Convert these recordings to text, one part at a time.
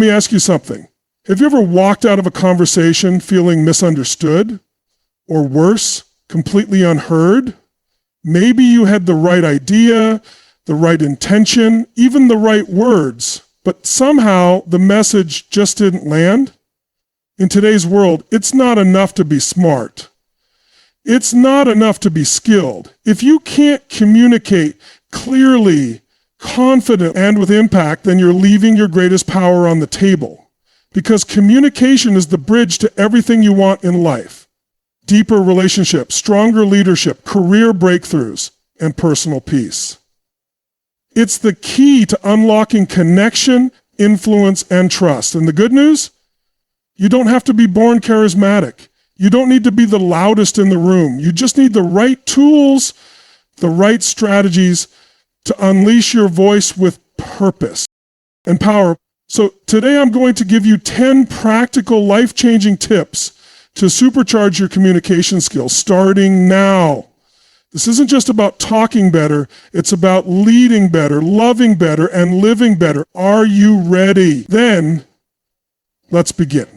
me ask you something. Have you ever walked out of a conversation feeling misunderstood? Or worse, completely unheard? Maybe you had the right idea, the right intention, even the right words, but somehow the message just didn't land? In today's world, it's not enough to be smart. It's not enough to be skilled. If you can't communicate clearly, confident, and with impact, then you're leaving your greatest power on the table. Because communication is the bridge to everything you want in life. Deeper relationships, stronger leadership, career breakthroughs, and personal peace. It's the key to unlocking connection, influence, and trust. And the good news? You don't have to be born charismatic. You don't need to be the loudest in the room. You just need the right tools, the right strategies to unleash your voice with purpose and power. So today I'm going to give you 10 practical, life-changing tips to supercharge your communication skills, starting now. This isn't just about talking better, it's about leading better, loving better, and living better. Are you ready? Then, let's begin.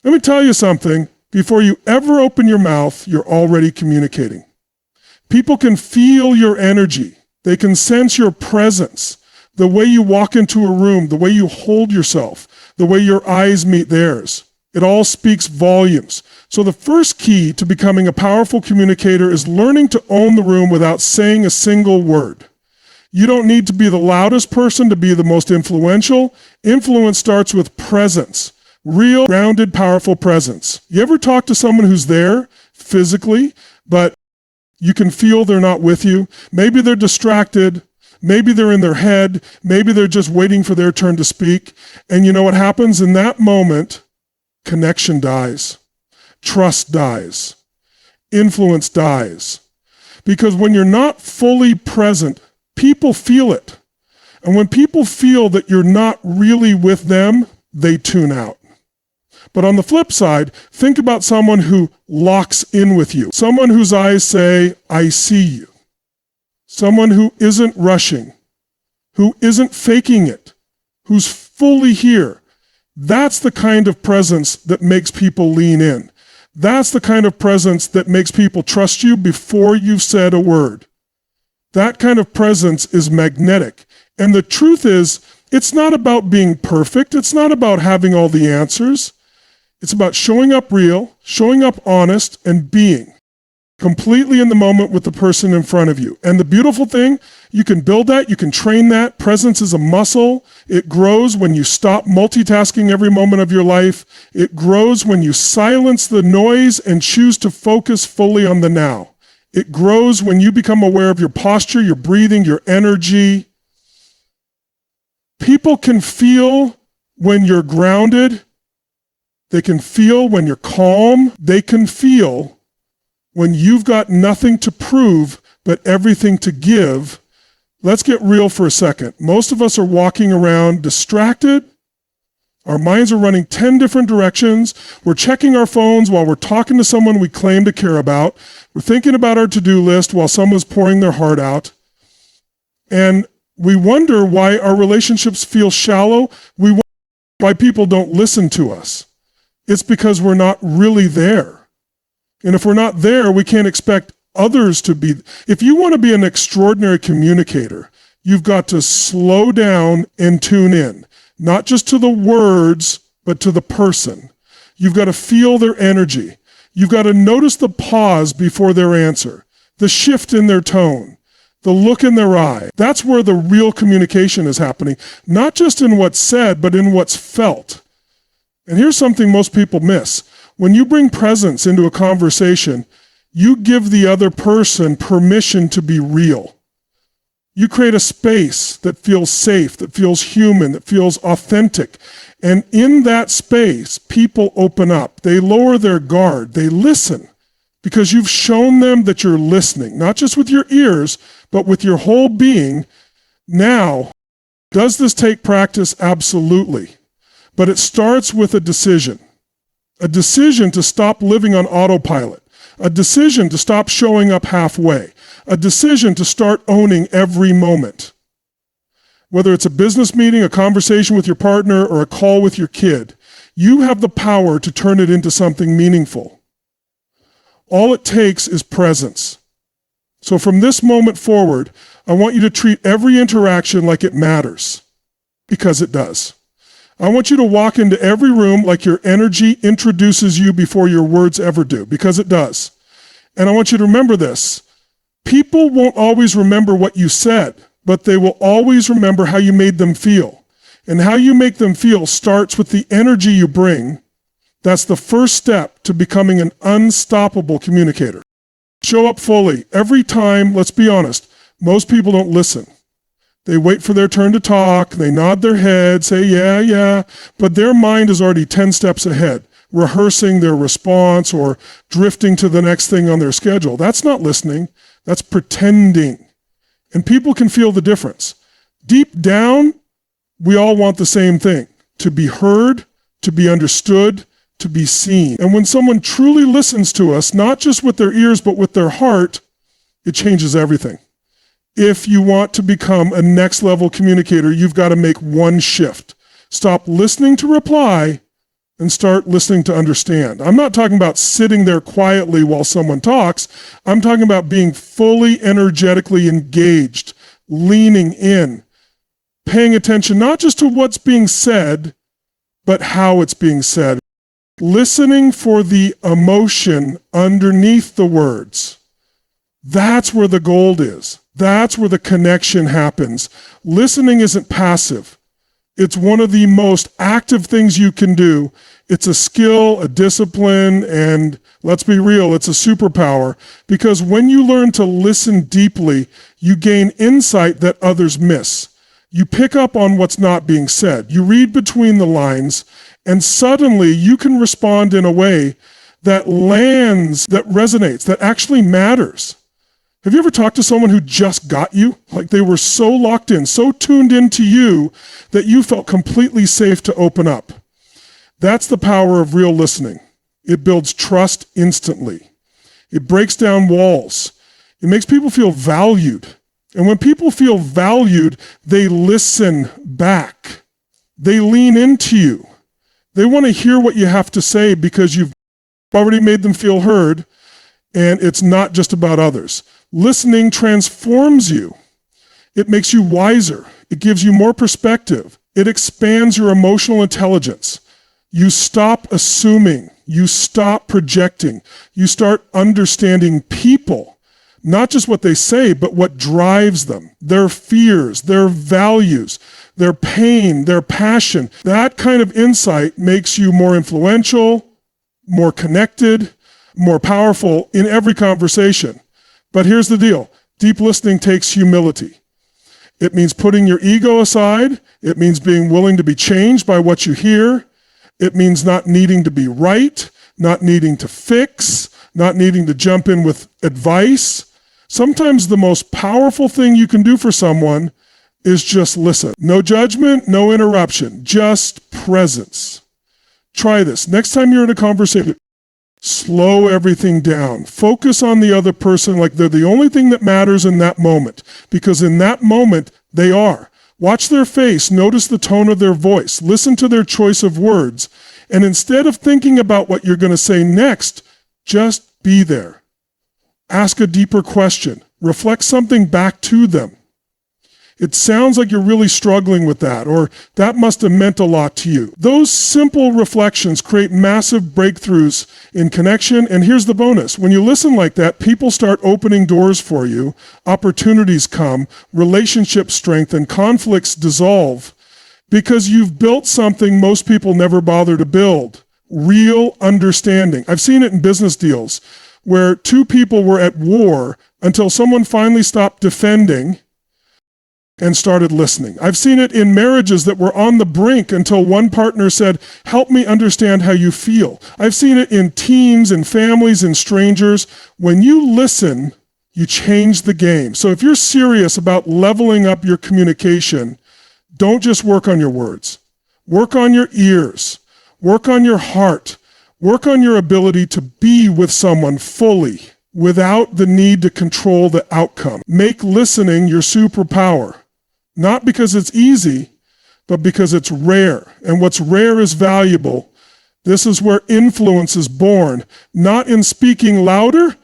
Let me tell you something. Before you ever open your mouth, you're already communicating. People can feel your energy. They can sense your presence, the way you walk into a room, the way you hold yourself, the way your eyes meet theirs. It all speaks volumes. So the first key to becoming a powerful communicator is learning to own the room without saying a single word. You don't need to be the loudest person to be the most influential. Influence starts with presence. Real, grounded, powerful presence. You ever talk to someone who's there physically, but you can feel they're not with you? Maybe they're distracted. Maybe they're in their head. Maybe they're just waiting for their turn to speak. And you know what happens in that moment? Connection dies. Trust dies. Influence dies. Because when you're not fully present, people feel it. And when people feel that you're not really with them, they tune out. But on the flip side, think about someone who locks in with you. Someone whose eyes say, I see you. Someone who isn't rushing, who isn't faking it, who's fully here. That's the kind of presence that makes people lean in. That's the kind of presence that makes people trust you before you've said a word. That kind of presence is magnetic. And the truth is, it's not about being perfect. It's not about having all the answers. It's about showing up real, showing up honest, and being completely in the moment with the person in front of you. And the beautiful thing, you can build that, you can train that. Presence is a muscle. It grows when you stop multitasking every moment of your life. It grows when you silence the noise and choose to focus fully on the now. It grows when you become aware of your posture, your breathing, your energy. People can feel when you're grounded. They can feel when you're calm. They can feel when you've got nothing to prove but everything to give. Let's get real for a second. Most of us are walking around distracted. Our minds are running 10 different directions. We're checking our phones while we're talking to someone we claim to care about. We're thinking about our to-do list while someone's pouring their heart out. And we wonder why our relationships feel shallow. We wonder why people don't listen to us. It's because we're not really there. And if we're not there, we can't expect others to be. If you want to be an extraordinary communicator, you've got to slow down and tune in, not just to the words, but to the person. You've got to feel their energy. You've got to notice the pause before their answer, the shift in their tone, the look in their eye. That's where the real communication is happening, not just in what's said, but in what's felt. And here's something most people miss. When you bring presence into a conversation, you give the other person permission to be real. You create a space that feels safe, that feels human, that feels authentic. And in that space, people open up. They lower their guard. They listen because you've shown them that you're listening, not just with your ears, but with your whole being. Now, does this take practice? Absolutely. But it starts with a decision to stop living on autopilot, a decision to stop showing up halfway, a decision to start owning every moment. Whether it's a business meeting, a conversation with your partner, or a call with your kid, you have the power to turn it into something meaningful. All it takes is presence. So from this moment forward, I want you to treat every interaction like it matters, because it does. I want you to walk into every room like your energy introduces you before your words ever do, because it does. And I want you to remember this. People won't always remember what you said, but they will always remember how you made them feel. And how you make them feel starts with the energy you bring. That's the first step to becoming an unstoppable communicator. Show up fully. Every time, let's be honest, most people don't listen. They wait for their turn to talk, they nod their head, say, yeah, but their mind is already 10 steps ahead, rehearsing their response or drifting to the next thing on their schedule. That's not listening, that's pretending. And people can feel the difference. Deep down, we all want the same thing, to be heard, to be understood, to be seen. And when someone truly listens to us, not just with their ears, but with their heart, it changes everything. If you want to become a next level communicator, you've got to make one shift. Stop listening to reply and start listening to understand. I'm not talking about sitting there quietly while someone talks. I'm talking about being fully energetically engaged, leaning in, paying attention not just to what's being said, but how it's being said. Listening for the emotion underneath the words. That's where the gold is. That's where the connection happens. Listening isn't passive. It's one of the most active things you can do. It's a skill, a discipline, and let's be real, it's a superpower. Because when you learn to listen deeply, you gain insight that others miss. You pick up on what's not being said. You read between the lines, and suddenly you can respond in a way that lands, that resonates, that actually matters. Have you ever talked to someone who just got you? Like they were so locked in, so tuned into you that you felt completely safe to open up. That's the power of real listening. It builds trust instantly. It breaks down walls. It makes people feel valued. And when people feel valued, they listen back. They lean into you. They want to hear what you have to say because you've already made them feel heard, and it's not just about others. Listening transforms you. It makes you wiser. It gives you more perspective. It expands your emotional intelligence. You stop assuming. You stop projecting. You start understanding people, not just what they say, but what drives them, their fears, their values, their pain, their passion. That kind of insight makes you more influential, more connected, more powerful in every conversation. But here's the deal. Deep listening takes humility. It means putting your ego aside. It means being willing to be changed by what you hear. It means not needing to be right, not needing to fix, not needing to jump in with advice. Sometimes the most powerful thing you can do for someone is just listen. No judgment, no interruption, just presence. Try this. Next time you're in a conversation, slow everything down. Focus on the other person like they're the only thing that matters in that moment, because in that moment, they are. Watch their face, notice the tone of their voice, listen to their choice of words, and instead of thinking about what you're going to say next, just be there. Ask a deeper question. Reflect something back to them. It sounds like you're really struggling with that, or that must have meant a lot to you. Those simple reflections create massive breakthroughs in connection, and here's the bonus. When you listen like that, people start opening doors for you, opportunities come, relationships strengthen, conflicts dissolve, because you've built something most people never bother to build, real understanding. I've seen it in business deals where two people were at war until someone finally stopped defending and started listening. I've seen it in marriages that were on the brink until one partner said, "Help me understand how you feel." I've seen it in teams and families and strangers. When you listen, you change the game. So if you're serious about leveling up your communication, don't just work on your words. Work on your ears. Work on your heart. Work on your ability to be with someone fully without the need to control the outcome. Make listening your superpower, Not because it's easy, but because it's rare. And what's rare is valuable. This is where influence is born, not in speaking louder,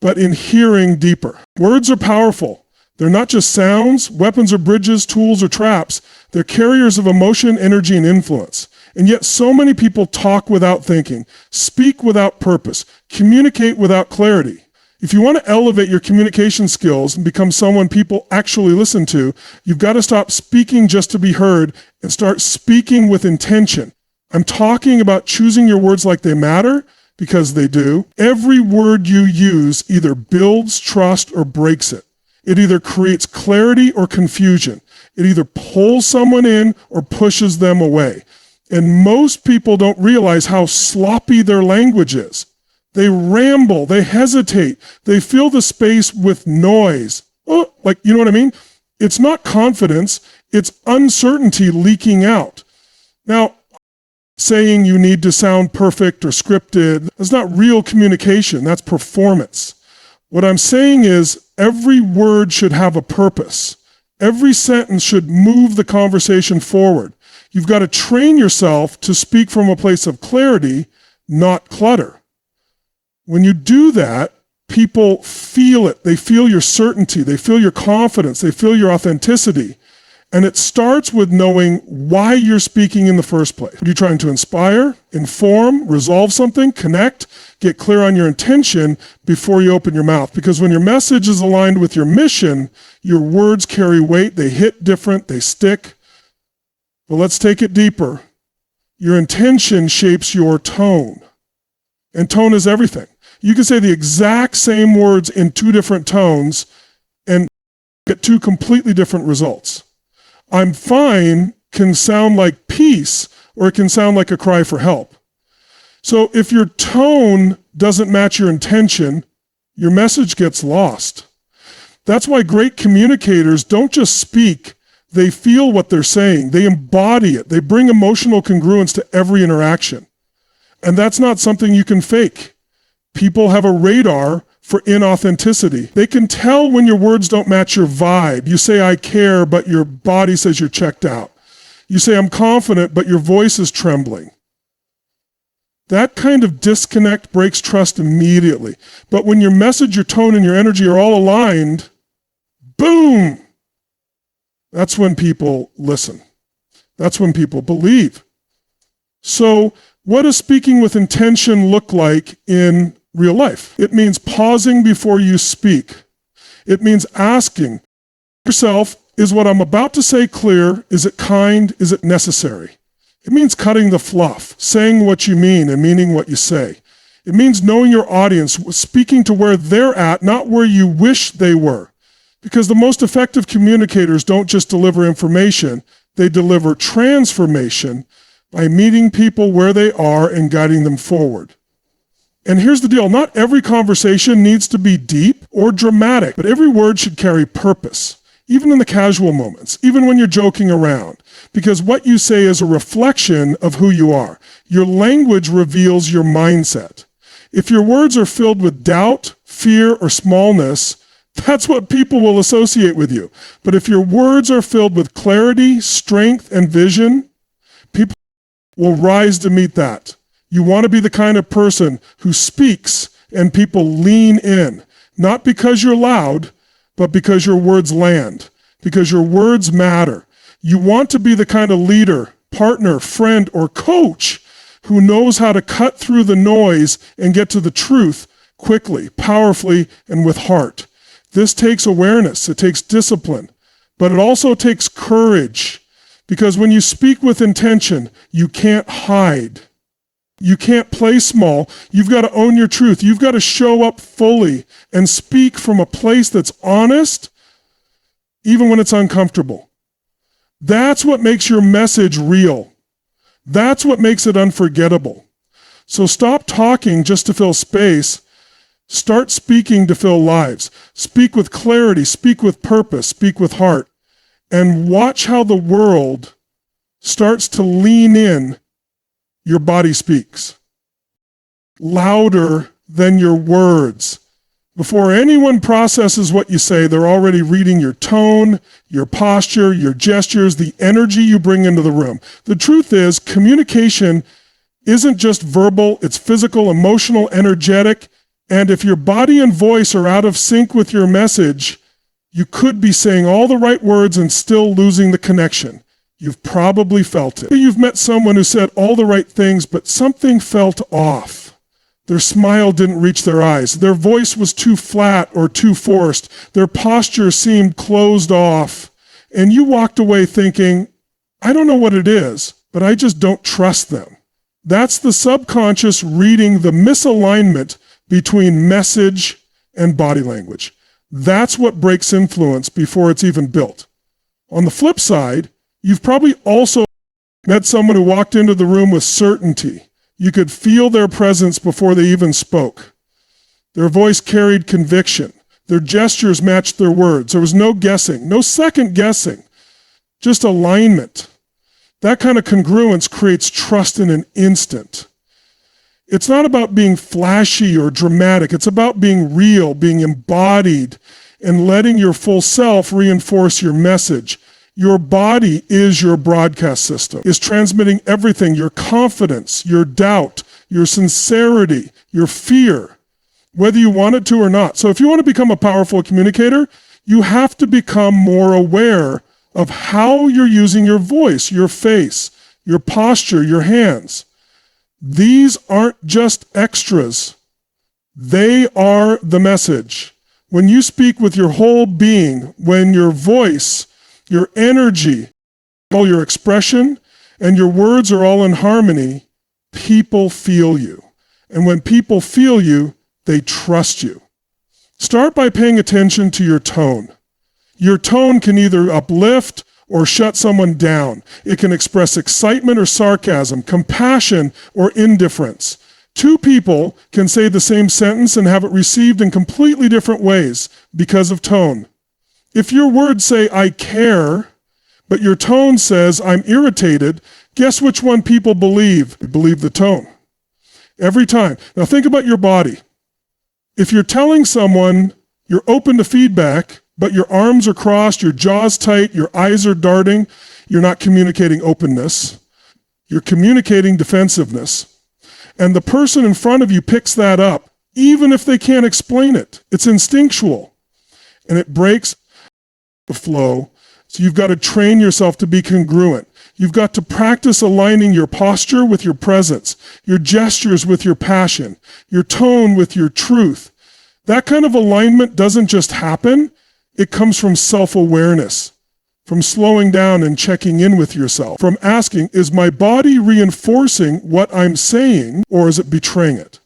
but in hearing deeper. Words are powerful. They're not just sounds, weapons or bridges, tools or traps. They're carriers of emotion, energy, and influence. And yet so many people talk without thinking, speak without purpose, communicate without clarity. If you want to elevate your communication skills and become someone people actually listen to, you've got to stop speaking just to be heard and start speaking with intention. I'm talking about choosing your words like they matter, because they do. Every word you use either builds trust or breaks it. It either creates clarity or confusion. It either pulls someone in or pushes them away. And most people don't realize how sloppy their language is. They ramble, they hesitate, they fill the space with noise. Oh, like, you know what I mean? It's not confidence, it's uncertainty leaking out. Now, saying you need to sound perfect or scripted, that's not real communication, that's performance. What I'm saying is every word should have a purpose. Every sentence should move the conversation forward. You've got to train yourself to speak from a place of clarity, not clutter. When you do that, people feel it. They feel your certainty. They feel your confidence. They feel your authenticity. And it starts with knowing why you're speaking in the first place. Are you trying to inspire, inform, resolve something, connect, get clear on your intention before you open your mouth? Because when your message is aligned with your mission, your words carry weight, they hit different, they stick. But let's take it deeper. Your intention shapes your tone. And tone is everything. You can say the exact same words in two different tones and get two completely different results. I'm fine can sound like peace, or it can sound like a cry for help. So if your tone doesn't match your intention, your message gets lost. That's why great communicators don't just speak, they feel what they're saying. They embody it. They bring emotional congruence to every interaction. And that's not something you can fake. People have a radar for inauthenticity. They can tell when your words don't match your vibe. You say, I care, but your body says you're checked out. You say, I'm confident, but your voice is trembling. That kind of disconnect breaks trust immediately. But when your message, your tone, and your energy are all aligned, boom! That's when people listen. That's when people believe. So, what does speaking with intention look like in real life? It means pausing before you speak. It means asking yourself, is what I'm about to say clear? Is it kind? Is it necessary? It means cutting the fluff, saying what you mean and meaning what you say. It means knowing your audience, speaking to where they're at, not where you wish they were. Because the most effective communicators don't just deliver information, they deliver transformation by meeting people where they are and guiding them forward. And here's the deal, not every conversation needs to be deep or dramatic, but every word should carry purpose, even in the casual moments, even when you're joking around, because what you say is a reflection of who you are. Your language reveals your mindset. If your words are filled with doubt, fear, or smallness, that's what people will associate with you. But if your words are filled with clarity, strength, and vision, people will rise to meet that. You want to be the kind of person who speaks and people lean in, not because you're loud, but because your words land, because your words matter. You want to be the kind of leader, partner, friend, or coach who knows how to cut through the noise and get to the truth quickly, powerfully, and with heart. This takes awareness, it takes discipline, but it also takes courage, because when you speak with intention, you can't hide. You can't play small. You've got to own your truth. You've got to show up fully and speak from a place that's honest, even when it's uncomfortable. That's what makes your message real. That's what makes it unforgettable. So stop talking just to fill space. Start speaking to fill lives. Speak with clarity, speak with purpose, speak with heart, and watch how the world starts to lean in. Your body speaks louder than your words. Before anyone processes what you say, they're already reading your tone, your posture, your gestures, the energy you bring into the room. The truth is, communication isn't just verbal, it's physical, emotional, energetic. And if your body and voice are out of sync with your message, you could be saying all the right words and still losing the connection. You've probably felt it. You've met someone who said all the right things, but something felt off. Their smile didn't reach their eyes. Their voice was too flat or too forced. Their posture seemed closed off. And you walked away thinking, I don't know what it is, but I just don't trust them. That's the subconscious reading the misalignment between message and body language. That's what breaks influence before it's even built. On the flip side, you've probably also met someone who walked into the room with certainty. You could feel their presence before they even spoke. Their voice carried conviction. Their gestures matched their words. There was no guessing, no second guessing, just alignment. That kind of congruence creates trust in an instant. It's not about being flashy or dramatic. It's about being real, being embodied, and letting your full self reinforce your message. Your body is your broadcast system, is transmitting everything, your confidence, your doubt, your sincerity, your fear, whether you want it to or not. So if you want to become a powerful communicator, you have to become more aware of how you're using your voice, your face, your posture, your hands. These aren't just extras. They are the message. When you speak with your whole being, when your voice, your energy, all your expression, and your words are all in harmony, people feel you. And when people feel you, they trust you. Start by paying attention to your tone. Your tone can either uplift or shut someone down. It can express excitement or sarcasm, compassion or indifference. Two people can say the same sentence and have it received in completely different ways because of tone. If your words say, I care, but your tone says, I'm irritated, guess which one people believe? They believe the tone. Every time. Now think about your body. If you're telling someone you're open to feedback, but your arms are crossed, your jaw's tight, your eyes are darting, you're not communicating openness. You're communicating defensiveness. And the person in front of you picks that up, even if they can't explain it. It's instinctual. And it breaks the flow. So you've got to train yourself to be congruent. You've got to practice aligning your posture with your presence, your gestures with your passion, your tone with your truth. That kind of alignment doesn't just happen. It comes from self-awareness, from slowing down and checking in with yourself, from asking, is my body reinforcing what I'm saying or is it betraying it?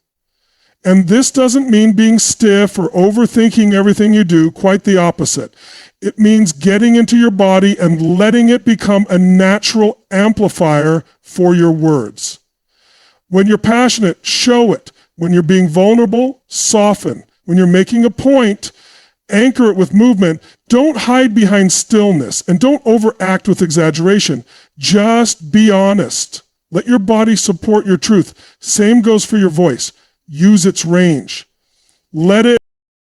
And this doesn't mean being stiff or overthinking everything you do, quite the opposite. It means getting into your body and letting it become a natural amplifier for your words. When you're passionate, show it. When you're being vulnerable, soften. When you're making a point, anchor it with movement. Don't hide behind stillness and don't overact with exaggeration. Just be honest. Let your body support your truth. Same goes for your voice. Use its range. Let it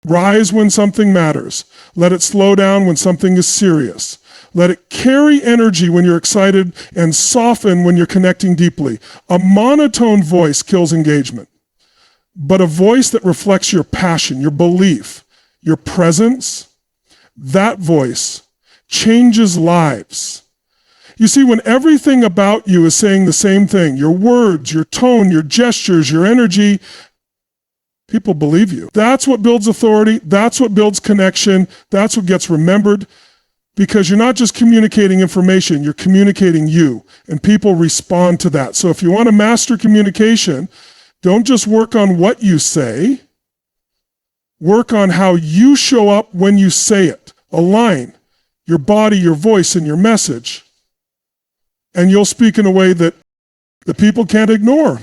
rise when something matters. Let it slow down when something is serious. Let it carry energy when you're excited and soften when you're connecting deeply. A monotone voice kills engagement, but a voice that reflects your passion, your belief, your presence, that voice changes lives. You see, when everything about you is saying the same thing, your words, your tone, your gestures, your energy, people believe you. That's what builds authority. That's what builds connection. That's what gets remembered, because you're not just communicating information, you're communicating you, and people respond to that. So if you want to master communication, don't just work on what you say, work on how you show up when you say it. Align your body, your voice, and your message, and you'll speak in a way that the people can't ignore.